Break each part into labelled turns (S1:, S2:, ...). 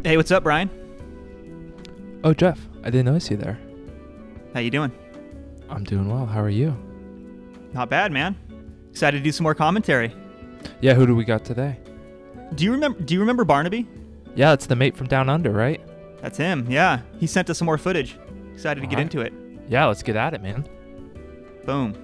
S1: Hey, what's up, Brian?
S2: Oh, Jeff, I didn't notice you there.
S1: How you doing?
S2: I'm doing well. How are you?
S1: Not bad, man. Excited to do some more commentary.
S2: Yeah, who do we got today?
S1: Do you remember Barnaby?
S2: Yeah, it's the mate from Down Under, right?
S1: That's him. Yeah, he sent us some more footage. Excited to get into it.
S2: Yeah, let's get at it, man.
S1: Boom.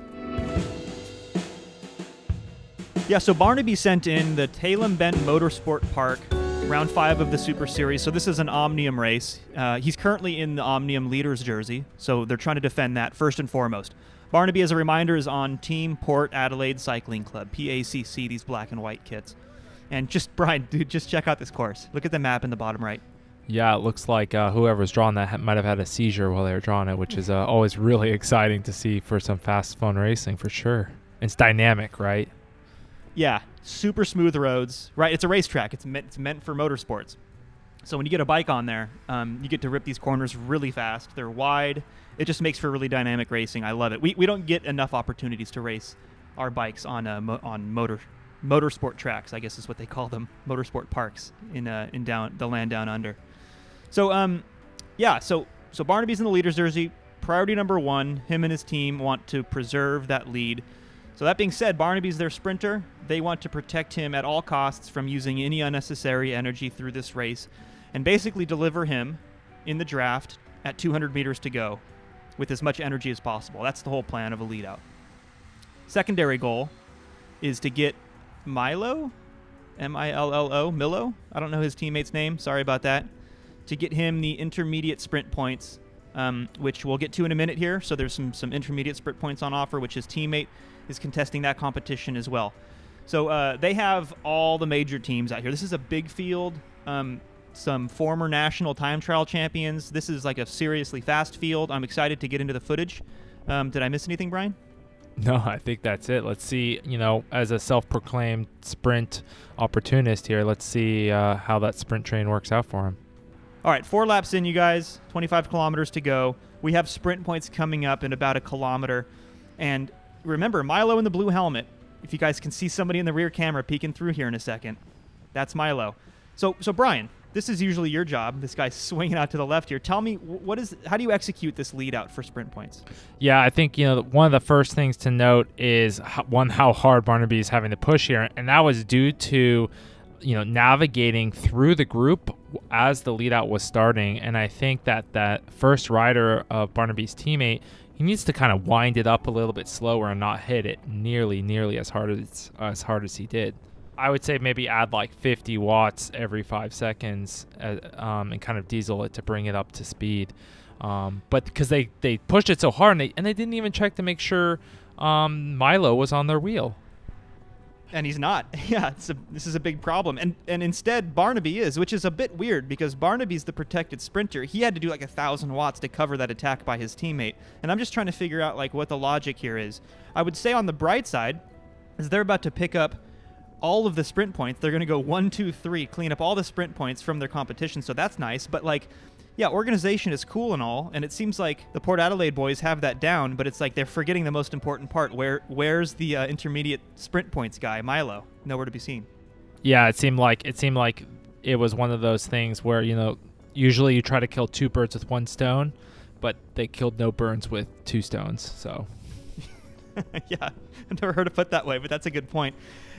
S1: Yeah, so Barnaby sent in the Talem Bent Motorsport Park, round 5 of the Super Series. So this is an Omnium race. He's currently in the Omnium Leaders jersey, so they're trying to defend that first and foremost. Barnaby, as a reminder, is on Team Port Adelaide Cycling Club, PACC, these black and white kits. And just, Brian, dude, just check out this course. Look at the map in the bottom right.
S2: Yeah, it looks like whoever's drawn that might have had a seizure while they were drawing it, which is always really exciting to see for some fast, fun racing, for sure. It's dynamic, right?
S1: Yeah, super smooth roads, right? It's a racetrack. It's meant for motorsports. So when you get a bike on there, you get to rip these corners really fast. They're wide. It just makes for really dynamic racing. I love it. We don't get enough opportunities to race our bikes on motorsport tracks, I guess is what they call them, motorsport parks in down the land down under. So so Barnaby's in the leader's jersey. Priority number 1, him and his team want to preserve that lead. So that being said, Barnaby's their sprinter. They want to protect him at all costs from using any unnecessary energy through this race and basically deliver him in the draft at 200 meters to go with as much energy as possible. That's the whole plan of a lead out. Secondary goal is to get Milo, M-I-L-L-O, Milo. I don't know his teammate's name. Sorry about that. To get him the intermediate sprint points, which we'll get to in a minute here. So there's some intermediate sprint points on offer, which his teammate is contesting that competition as well. So they have all the major teams out here. This is a big field. Some former national time trial champions. This is like a seriously fast field. I'm excited to get into the footage. Did I miss anything, Brian?
S2: No, I think that's it. Let's see, as a self-proclaimed sprint opportunist here, let's see how that sprint train works out for him.
S1: All right, 4 laps in, you guys. 25 kilometers to go. We have sprint points coming up in about a kilometer. And remember, Milo in the blue helmet. If you guys can see somebody in the rear camera peeking through here in a second, that's Milo. So Brian, this is usually your job. This guy's swinging out to the left here. Tell me, how do you execute this lead out for sprint points?
S2: Yeah, I think, one of the first things to note is, how hard Barnaby is having to push here. And that was due to, navigating through the group as the lead out was starting. And I think that first rider of Barnaby's teammate, he needs to kind of wind it up a little bit slower and not hit it nearly as hard as he did. I would say maybe add like 50 watts every 5 seconds and kind of diesel it to bring it up to speed. But because they pushed it so hard and they didn't even check to make sure Milo was on their wheel.
S1: And he's not. Yeah, this is a big problem. And instead, Barnaby is, which is a bit weird because Barnaby's the protected sprinter. He had to do like 1,000 watts to cover that attack by his teammate. And I'm just trying to figure out like what the logic here is. I would say on the bright side is they're about to pick up all of the sprint points. They're going to go 1, 2, 3, clean up all the sprint points from their competition. So that's nice. But like, yeah, organization is cool and all, and it seems like the Port Adelaide boys have that down, but it's like they're forgetting the most important part. Where's the intermediate sprint points guy, Milo? Nowhere to be seen.
S2: Yeah, it seemed like it was one of those things where, usually you try to kill 2 birds with 1 stone, but they killed no birds with 2 stones. So
S1: yeah, I've never heard it put that way, but that's a good point.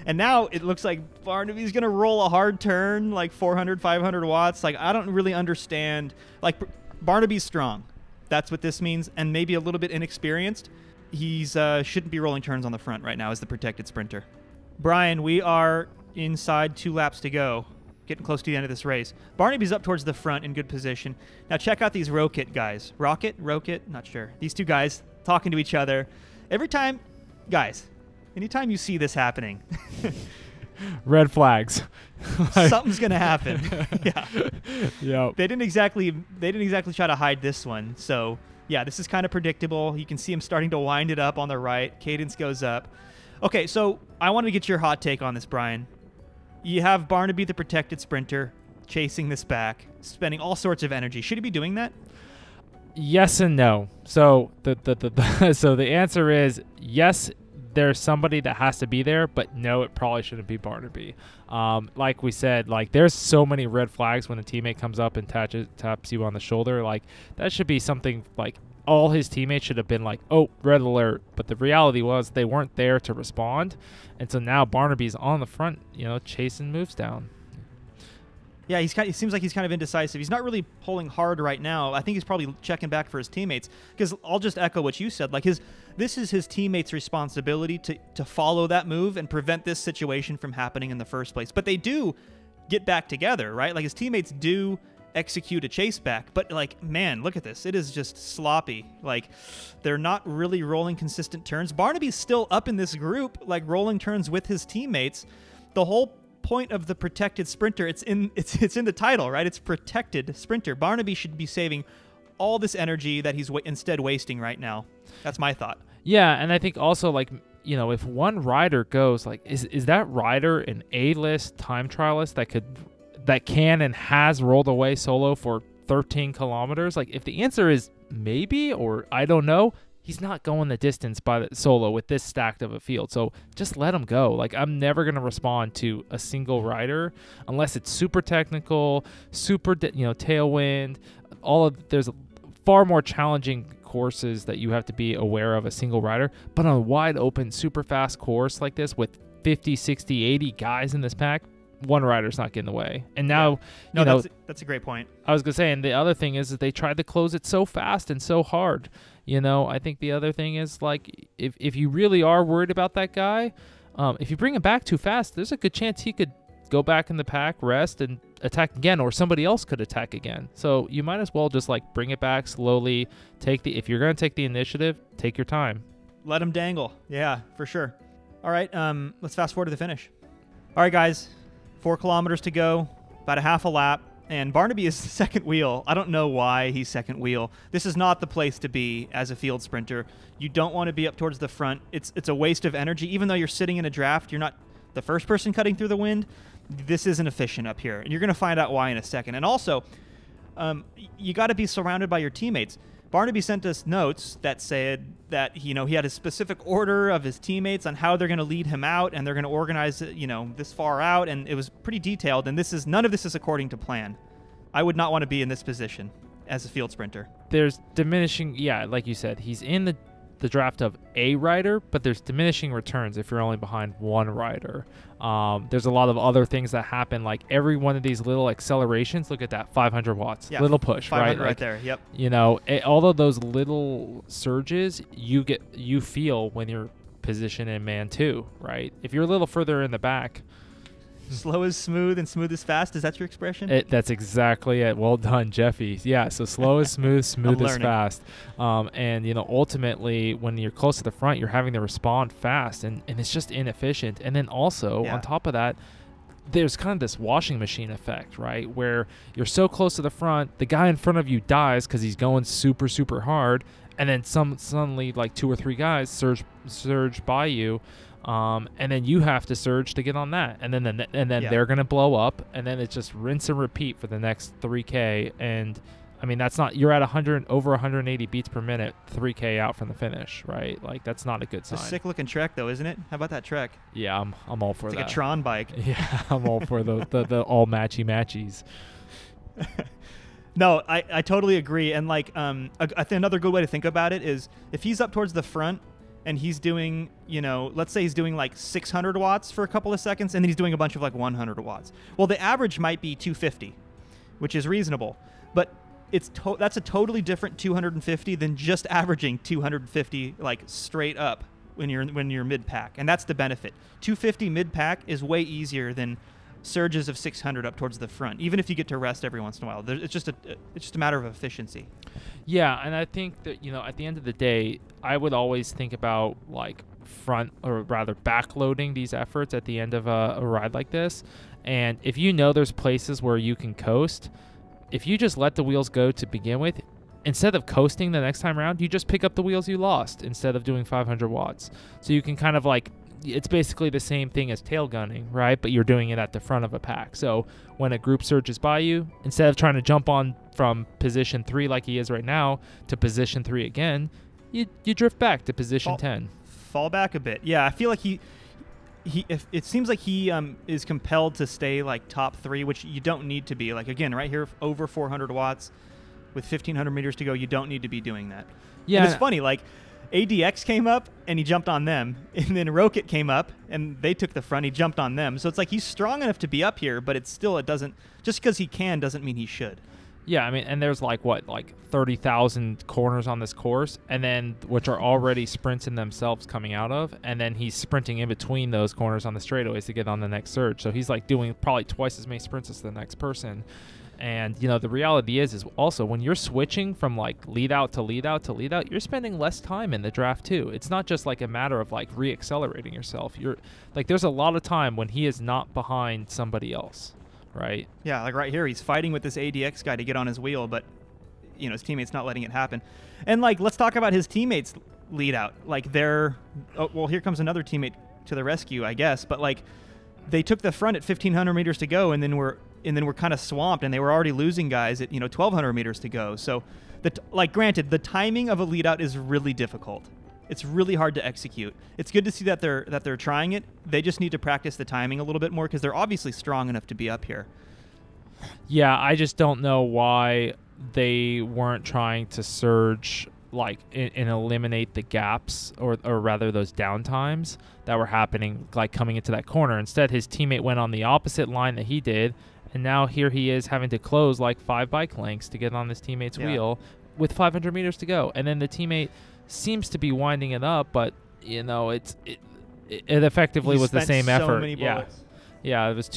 S1: And now it looks like Barnaby's going to roll a hard turn, like 400, 500 watts. Like, I don't really understand. Like, Barnaby's strong. That's what this means. And maybe a little bit inexperienced. He's shouldn't be rolling turns on the front right now as the protected sprinter. Brian, we are inside 2 laps to go. Getting close to the end of this race. Barnaby's up towards the front in good position. Now check out these Rocket guys. Rocket? Not sure. These 2 guys talking to each other. Every time, guys, anytime you see this happening,
S2: red flags.
S1: Something's gonna happen. Yeah.
S2: Yep.
S1: They didn't exactly try to hide this one. So yeah, this is kind of predictable. You can see him starting to wind it up on the right. Cadence goes up. Okay, so I wanted to get your hot take on this, Brian. You have Barnaby, the protected sprinter, chasing this back, spending all sorts of energy. Should he be doing that?
S2: Yes and no. So the answer is yes. there's somebody that has to be there, but no, it probably shouldn't be Barnaby. Like we said, like there's so many red flags when a teammate comes up and taps you on the shoulder. Like that should be something like all his teammates should have been like, oh, red alert. But the reality was they weren't there to respond. And so now Barnaby's on the front, chasing moves down.
S1: Yeah, it seems like he's kind of indecisive. He's not really pulling hard right now. I think he's probably checking back for his teammates. Because I'll just echo what you said. Like this is his teammates' responsibility to follow that move and prevent this situation from happening in the first place. But they do get back together, right? Like his teammates do execute a chase back. But like, man, look at this. It is just sloppy. Like they're not really rolling consistent turns. Barnaby's still up in this group, like rolling turns with his teammates. The whole point of the protected sprinter, it's in the title, right? It's protected sprinter. Barnaby should be saving all this energy that he's instead wasting right now. That's my thought.
S2: Yeah, and I think also like if one rider goes, like is that rider an A-list time trialist that can and has rolled away solo for 13 kilometers? Like if the answer is maybe or I don't know, he's not going the distance by the solo with this stacked of a field. So just let him go. Like I'm never going to respond to a single rider unless it's super technical, super, tailwind. There's far more challenging courses that you have to be aware of a single rider, but on a wide open, super fast course like this with 50, 60, 80 guys in this pack, one rider's not getting away. And now,
S1: that's a great point.
S2: I was going to say, and the other thing is that they tried to close it so fast and so hard. I think the other thing is like if you really are worried about that guy, if you bring him back too fast, there's a good chance he could go back in the pack, rest, and attack again, or somebody else could attack again. So you might as well just like bring it back slowly. If you're going to take the initiative, take your time.
S1: Let him dangle. Yeah, for sure. All right, let's fast forward to the finish. All right, guys, 4 kilometers to go, about a half a lap. And Barnaby is second wheel. I don't know why he's second wheel. This is not the place to be as a field sprinter. You don't want to be up towards the front. It's a waste of energy. Even though you're sitting in a draft, you're not the first person cutting through the wind. This isn't efficient up here. And you're going to find out why in a second. And also, you got to be surrounded by your teammates. Barnaby sent us notes that said that he had a specific order of his teammates on how they're going to lead him out, and they're going to organize it, this far out, and it was pretty detailed. And none of this is according to plan. I would not want to be in this position as a field sprinter.
S2: There's diminishing, like you said, he's in the draft of a rider, but there's diminishing returns if you're only behind one rider. There's a lot of other things that happen, like every one of these little accelerations. Look at that, 500 watts, little push,
S1: 500
S2: right?
S1: Right there, yep.
S2: All of those little surges you feel when you're positioned in man 2, right? If you're a little further in the back.
S1: Slow is smooth and smooth is fast. Is that your expression?
S2: That's exactly it. Well done, Jeffy. Yeah, so slow is smooth, smooth is fast. And, ultimately, when you're close to the front, you're having to respond fast, and it's just inefficient. And then also, on top of that, there's kind of this washing machine effect, right, where you're so close to the front, the guy in front of you dies because he's going super, super hard, and then suddenly, like 2 or 3 guys surge by you. And then you have to surge to get on that, and then they're gonna blow up, and then it's just rinse and repeat for the next 3K. And I mean, that's not, you're at over 180 beats per minute, 3K out from the finish, right? Like that's not a good sign.
S1: It's a sick looking trek though, isn't it? How about that trek?
S2: Yeah, I'm all for that.
S1: It's like a Tron bike.
S2: Yeah, I'm all for the all matchies.
S1: No, I totally agree. And like I think another good way to think about it is if he's up towards the front and he's doing, let's say he's doing like 600 watts for a couple of seconds, and then he's doing a bunch of like 100 watts. Well, the average might be 250, which is reasonable, but that's a totally different 250 than just averaging 250 like straight up when you're mid pack, and that's the benefit. 250 mid pack is way easier than surges of 600 up towards the front, even if you get to rest every once in a while. It's just a matter of efficiency.
S2: Yeah, and I think that, at the end of the day, I would always think about like front, or rather backloading these efforts at the end of a ride like this. And if there's places where you can coast, if you just let the wheels go to begin with, instead of coasting the next time around, you just pick up the wheels you lost instead of doing 500 watts. So you can kind of like, it's basically the same thing as tail gunning, right? But you're doing it at the front of a pack. So when a group surges by you, instead of trying to jump on from position 3 like he is right now to position 3 again, you drift back to position 10.
S1: fall back a bit. Yeah, I feel like if it seems like he is compelled to stay like top 3, which you don't need to be. Like again, right here, over 400 watts with 1,500 meters to go, you don't need to be doing that.
S2: Yeah,
S1: and it's funny, like ADX came up and he jumped on them, and then Rocket came up and they took the front. He jumped on them, so it's like he's strong enough to be up here, but it doesn't, just because he can doesn't mean he should.
S2: Yeah, I mean, and there's like 30,000 corners on this course, and then which are already sprints in themselves coming out of, and then he's sprinting in between those corners on the straightaways to get on the next surge. So he's like doing probably twice as many sprints as the next person. And you know, the reality is also when you're switching from like lead out to lead out to lead out, you're spending less time in the draft too. It's not just like a matter of like re-accelerating yourself. You're like, there's a lot of time when he is not behind somebody else. Right. Yeah,
S1: like right here, he's fighting with this ADX guy to get on his wheel, but you know, his teammate's not letting it happen. And like, let's talk about his teammates' lead out. Like they're, oh, well, here comes another teammate to the rescue, I guess. But like, they took the front at 1,500 meters to go, and then we're kind of swamped, and they were already losing guys at 1,200 meters to go. So, like, granted, the timing of a lead out is really difficult. It's really hard to execute. It's good to see that they're trying it. They just need to practice the timing a little bit more because they're obviously strong enough to be up here.
S2: Yeah, I just don't know why they weren't trying to surge like and eliminate the gaps or rather those downtimes that were happening like coming into that corner. Instead, his teammate went on the opposite line that he did, and now here he is having to close like 5 bike lengths to get on his teammate's wheel with 500 meters to go. And then the teammate seems to be winding it up, but you know, it effectively was the same effort.
S1: Many bullets.
S2: Yeah, it was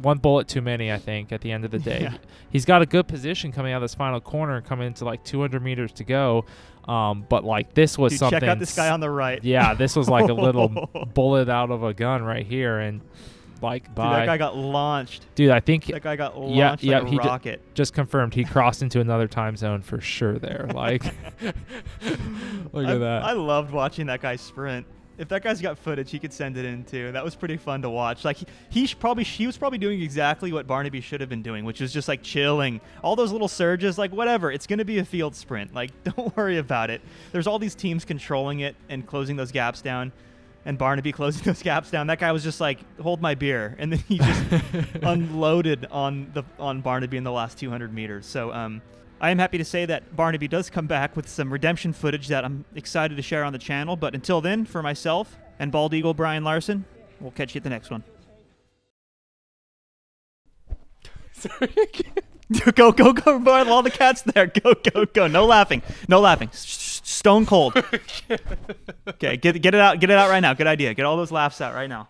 S2: one bullet too many, I think, at the end of the day. Yeah. He's got a good position coming out of this final corner and coming into like 200 meters to go. But like this was something.
S1: Check out this guy on the right.
S2: Yeah, this was like a little bullet out of a gun right here, and like
S1: Dude, that guy got launched.
S2: Dude, I think
S1: that guy got launched like a rocket.
S2: Just confirmed he crossed into another time zone for sure there. Like, look at that.
S1: I loved watching that guy sprint. If that guy's got footage, he could send it in too. That was pretty fun to watch. Like he was probably doing exactly what Barnaby should have been doing, which was just like chilling. All those little surges, like whatever. It's going to be a field sprint. Like don't worry about it. There's all these teams controlling it and closing those gaps down, and Barnaby closing those gaps down. That guy was just like, hold my beer, and then he just unloaded on Barnaby in the last 200 meters. So I am happy to say that Barnaby does come back with some redemption footage that I'm excited to share on the channel. But until then, for myself and Bald Eagle Brian Larson, we'll catch you at the next one. Go, Brian, all the cats there. Go. No laughing. Stone cold. Okay, get it out right now. Good idea. Get all those laughs out right now.